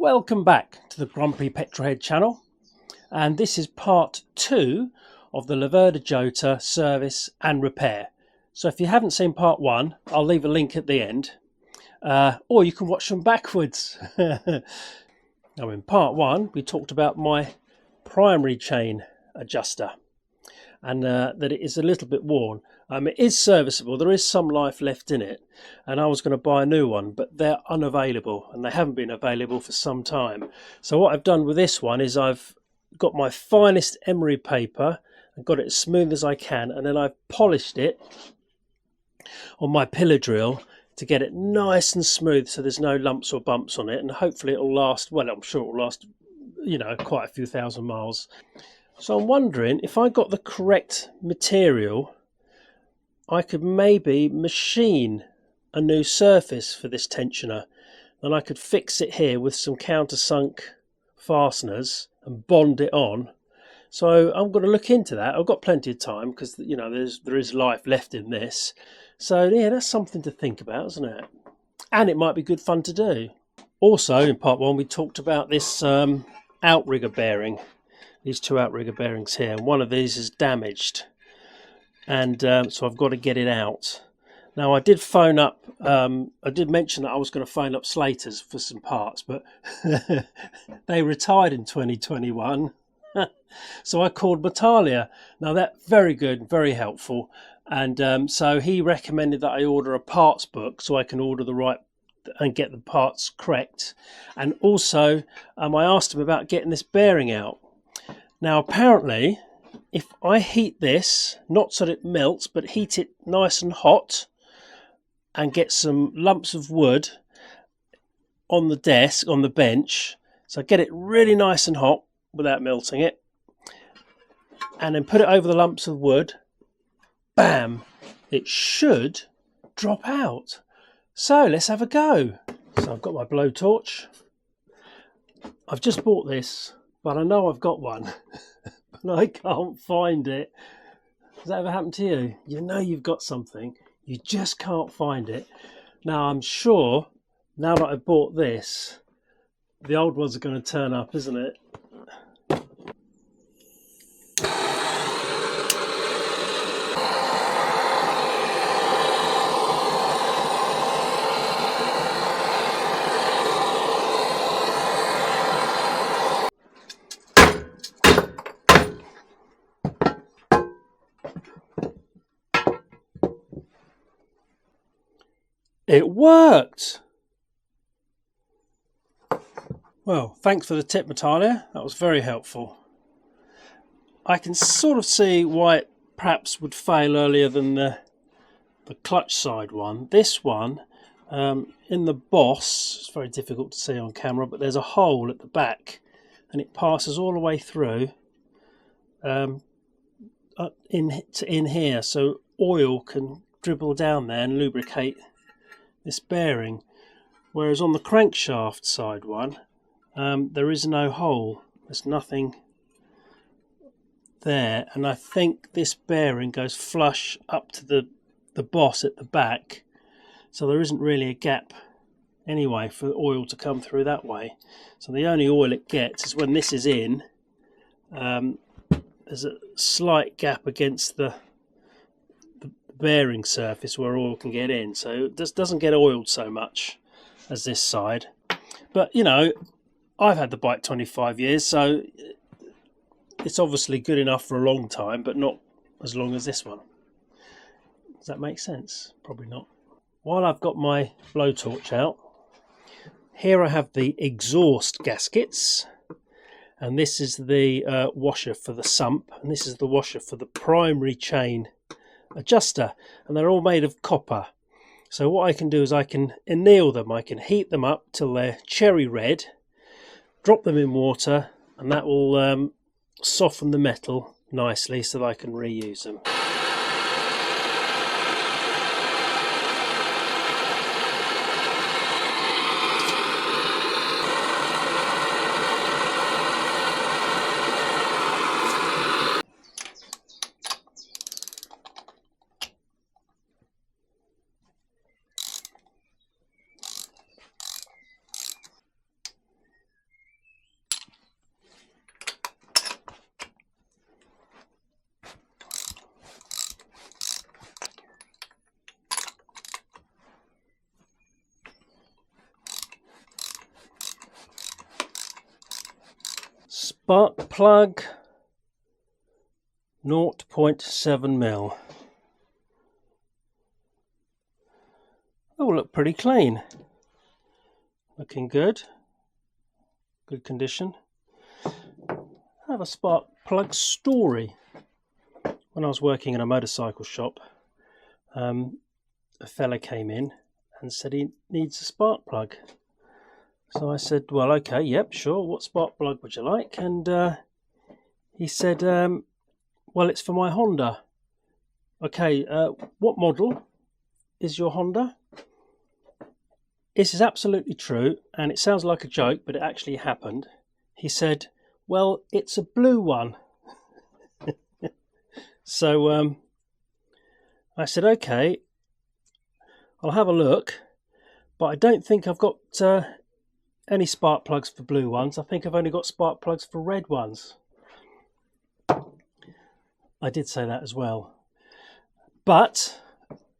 Welcome back to the Grumpy Petrolhead channel, and this is part 2 of the Laverda Jota service and repair. So if you haven't seen part 1, I'll leave a link at the end, or you can watch them backwards. Now in part 1 we talked about my primary chain adjuster and that it is a little bit worn. It is serviceable, there is some life left in it, and I was going to buy a new one, but they're unavailable and they haven't been available for some time. So what I've done with this one is I've got my finest emery paper and got it as smooth as I can, and then I've polished it on my pillar drill to get it nice and smooth so there's no lumps or bumps on it, and hopefully it'll last, well, I'm sure it'll last, you know, quite a few thousand miles. So I'm wondering if I got the correct material, I could maybe machine a new surface for this tensioner, and I could fix it here with some countersunk fasteners and bond it on. So I'm going to look into that. I've got plenty of time because, you know, there is life left in this. So yeah, that's something to think about, isn't it? And it might be good fun to do. Also in part 1 we talked about this outrigger bearing. These two outrigger bearings here, and one of these is damaged, and so I've got to get it out. Now I did phone up, I did mention that I was going to phone up Slater's for some parts, but they retired in 2021. So I called Battaglia. Now that's very good, very helpful, and so he recommended that I order a parts book so I can order the right and get the parts correct. And also I asked him about getting this bearing out. Now apparently if I heat this, not so that it melts, but heat it nice and hot and get some lumps of wood on the desk, on the bench, so get it really nice and hot without melting it, and then put it over the lumps of wood, bam, it should drop out. So let's have a go. So I've got my blowtorch. I've just bought this, but I know I've got one, but I can't find it. Has that ever happened to you? You know you've got something, you just can't find it. Now I'm sure, now that I've bought this, the old ones are going to turn up, isn't it? It worked! Well, thanks for the tip, Natalia. That was very helpful. I can sort of see why it perhaps would fail earlier than the clutch side one. This one, in the boss, it's very difficult to see on camera, but there's a hole at the back and it passes all the way through up in here, so oil can dribble down there and lubricate this bearing, whereas on the crankshaft side one there is no hole, there's nothing there, and I think this bearing goes flush up to the boss at the back, so there isn't really a gap anyway for oil to come through that way. So the only oil it gets is when this is in, there's a slight gap against the bearing surface where oil can get in, so it just doesn't get oiled so much as this side. But you know, I've had the bike 25 years, so it's obviously good enough for a long time, but not as long as this one. Does that make sense? Probably not. While I've got my blowtorch out, here I have the exhaust gaskets, and this is the washer for the sump, and this is the washer for the primary chain adjuster, and they're all made of copper. So what I can do is I can anneal them, I can heat them up till they're cherry red, drop them in water, and that will soften the metal nicely so that I can reuse them. Spark plug 0.7 mil. Oh, look pretty clean. Looking good. Good condition. I have a spark plug story. When I was working in a motorcycle shop, a fella came in and said he needs a spark plug. So I said, well, okay, yep, sure, what spark plug would you like? And he said, well, it's for my Honda. Okay, what model is your Honda? This is absolutely true, and it sounds like a joke, but it actually happened. He said, well, it's a blue one. So I said, okay, I'll have a look, but I don't think I've got any spark plugs for blue ones. I think I've only got spark plugs for red ones. I did say that as well. But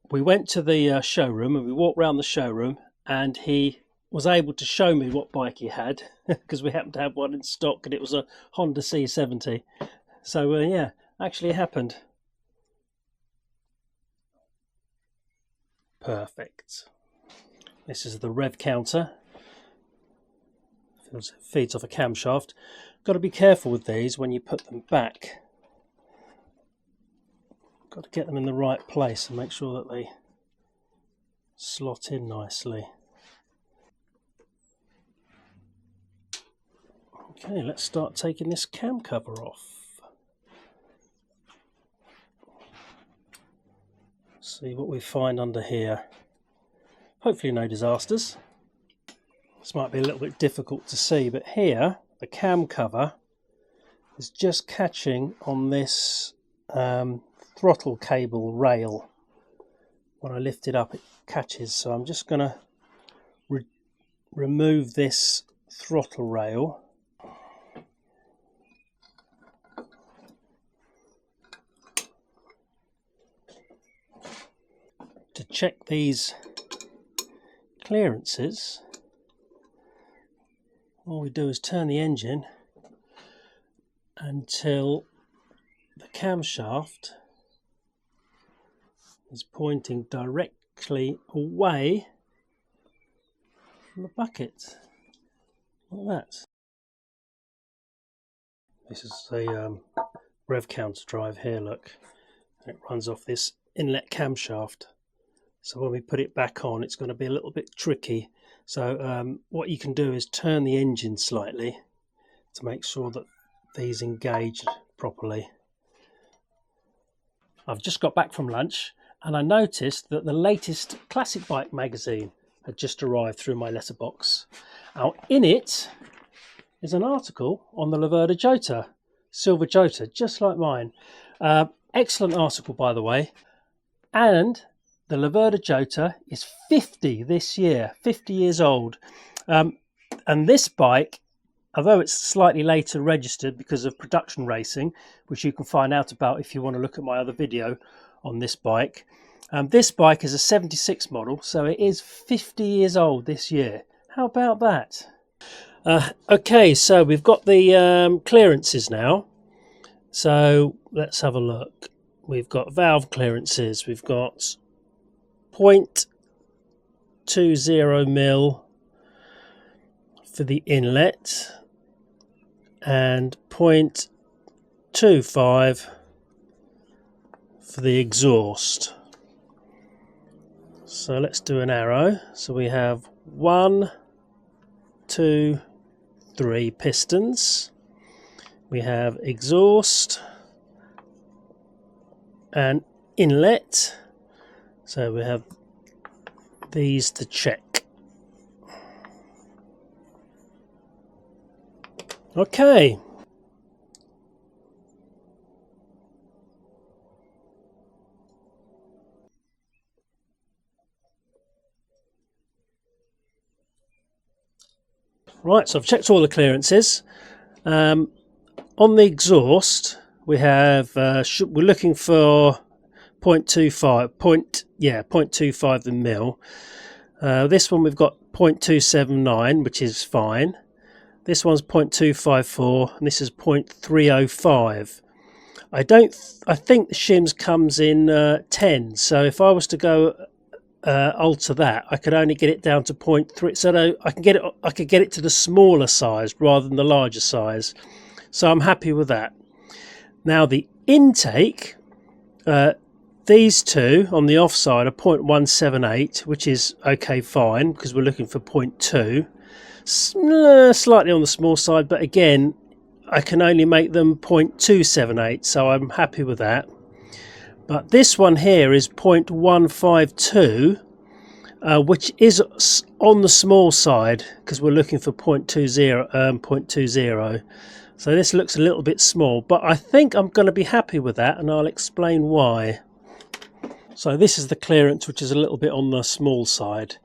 we went to the showroom and we walked around the showroom, and he was able to show me what bike he had because we happened to have one in stock, and it was a Honda C70. So yeah, actually it happened. Perfect. This is the rev counter. Feeds off a camshaft. Got to be careful with these when you put them back. Got to get them in the right place and make sure that they slot in nicely. Okay, let's start taking this cam cover off. See what we find under here. Hopefully no disasters. This might be a little bit difficult to see, but here the cam cover is just catching on this throttle cable rail. When I lift it up, it catches, so I'm just going to remove this throttle rail. To check these clearances, all we do is turn the engine until the camshaft is pointing directly away from the bucket, like that. This is a rev counter drive here, look, and it runs off this inlet camshaft. So when we put it back on, it's going to be a little bit tricky. So what you can do is turn the engine slightly to make sure that these engage properly. I've just got back from lunch and I noticed that the latest Classic Bike magazine had just arrived through my letterbox. Now in it is an article on the Laverda Jota, silver Jota, just like mine. Excellent article, by the way. And the Laverda Jota is 50 this year, 50 years old. And this bike, although it's slightly later registered because of production racing, which you can find out about if you want to look at my other video on this bike. This bike is a 76 model, so it is 50 years old this year. How about that? Okay, so we've got the clearances now. So let's have a look. We've got valve clearances. We've got 0.20 mil for the inlet and 0.25 for the exhaust. So let's do an arrow. So we have 1, 2, 3 pistons. We have exhaust and inlet. So we have these to check. Okay. Right, so I've checked all the clearances. On the exhaust, we have we're looking for 0.25 the mil. This one we've got 0.279, which is fine. This one's 0.254 and this is 0.305. I think the shims comes in 10, so if I was to go alter that, I could only get it down to 0.3, so I could get it to the smaller size rather than the larger size. So I'm happy with that. Now the intake, these two on the offside are 0.178, which is okay, fine, because we're looking for 0.2. Slightly on the small side, but again, I can only make them 0.278, so I'm happy with that. But this one here is 0.152, which is on the small side because we're looking for 0.20. So this looks a little bit small, but I think I'm going to be happy with that, and I'll explain why. So this is the clearance, which is a little bit on the small side.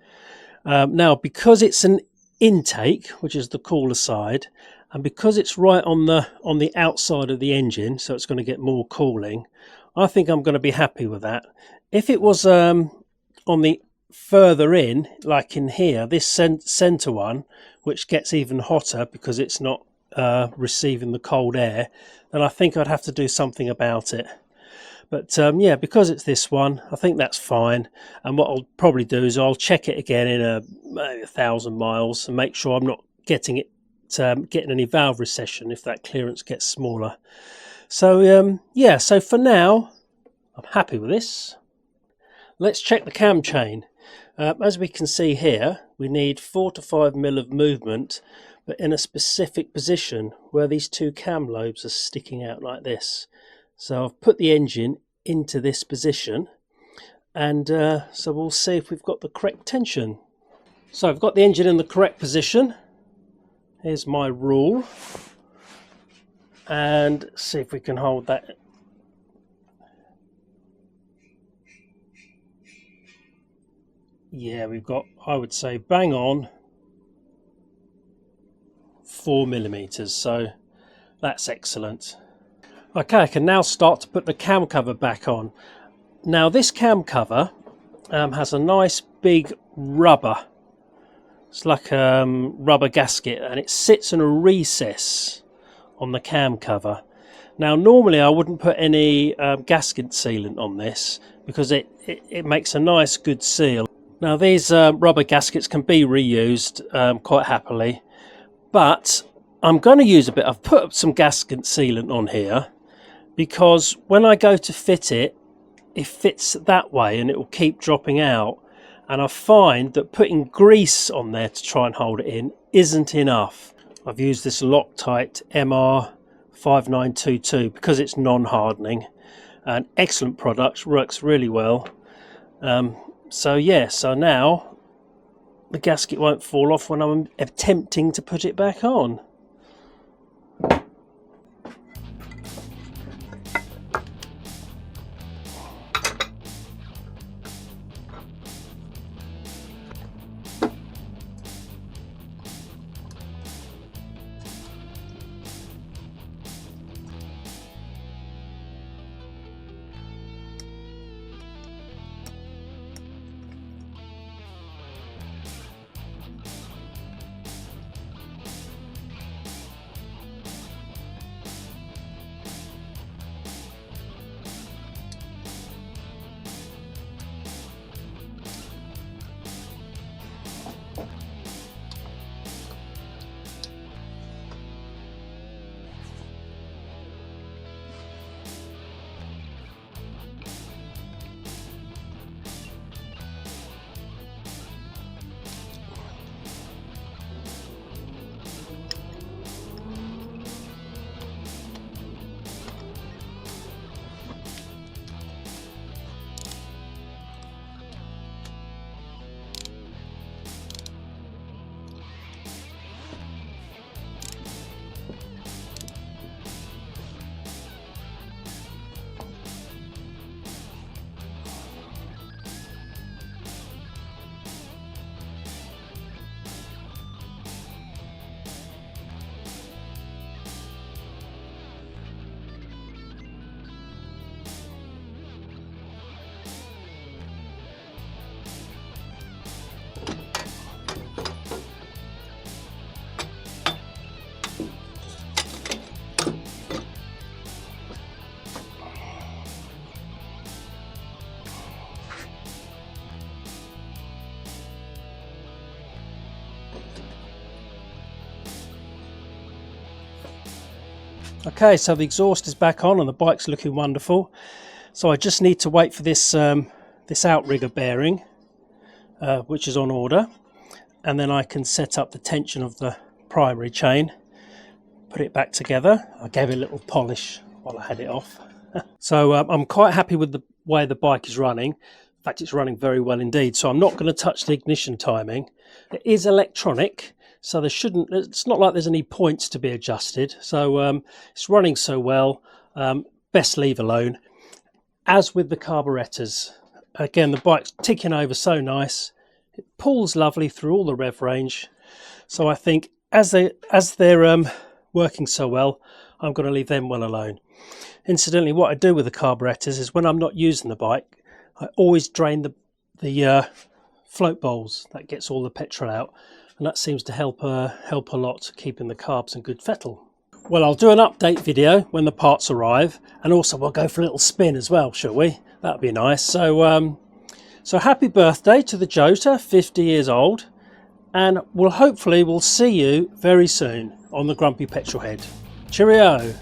Now, because it's an intake, which is the cooler side, and because it's right on the outside of the engine, so it's going to get more cooling, I think I'm going to be happy with that. If it was on the further in, like in here, this center one, which gets even hotter because it's not receiving the cold air, then I think I'd have to do something about it. But yeah, because it's this one, I think that's fine. And what I'll probably do is I'll check it again in maybe 1,000 miles and make sure I'm not getting any valve recession if that clearance gets smaller. So yeah, so for now I'm happy with this. Let's check the cam chain. As we can see here, we need 4 to 5 mil of movement, but in a specific position where these two cam lobes are sticking out like this. So I've put the engine into this position, and so we'll see if we've got the correct tension. So I've got the engine in the correct position. Here's my rule, and see if we can hold that. Yeah, we've got, I would say, bang on 4 millimeters, so that's excellent. Okay, I can now start to put the cam cover back on. Now this cam cover has a nice big rubber. It's like a rubber gasket, and it sits in a recess on the cam cover. Now normally I wouldn't put any gasket sealant on this because it makes a nice good seal. Now these rubber gaskets can be reused quite happily, but I'm going to use a bit. I've put some gasket sealant on here because when I go to fit it, it fits that way and it will keep dropping out. And I find that putting grease on there to try and hold it in isn't enough. I've used this Loctite MR5922 because it's non-hardening. An excellent product, works really well. So yeah, so now the gasket won't fall off when I'm attempting to put it back on. Okay, so the exhaust is back on and the bike's looking wonderful. So I just need to wait for this this outrigger bearing, which is on order, and then I can set up the tension of the primary chain, put it back together. I gave it a little polish while I had it off. So I'm quite happy with the way the bike is running. In fact, it's running very well indeed. So I'm not going to touch the ignition timing. It is electronic, so it's not like there's any points to be adjusted. So it's running so well, best leave alone. As with the carburetors, again, the bike's ticking over so nice. It pulls lovely through all the rev range. So I think as they're working so well, I'm going to leave them well alone. Incidentally, what I do with the carburetors is when I'm not using the bike, I always drain the float bowls. That gets all the petrol out, and that seems to help a lot, keeping the carbs in good fettle. Well, I'll do an update video when the parts arrive, and also we'll go for a little spin as well, shall we? That'd be nice. So so happy birthday to the Jota, 50 years old, and we'll see you very soon on the Grumpy Petrolhead. Cheerio!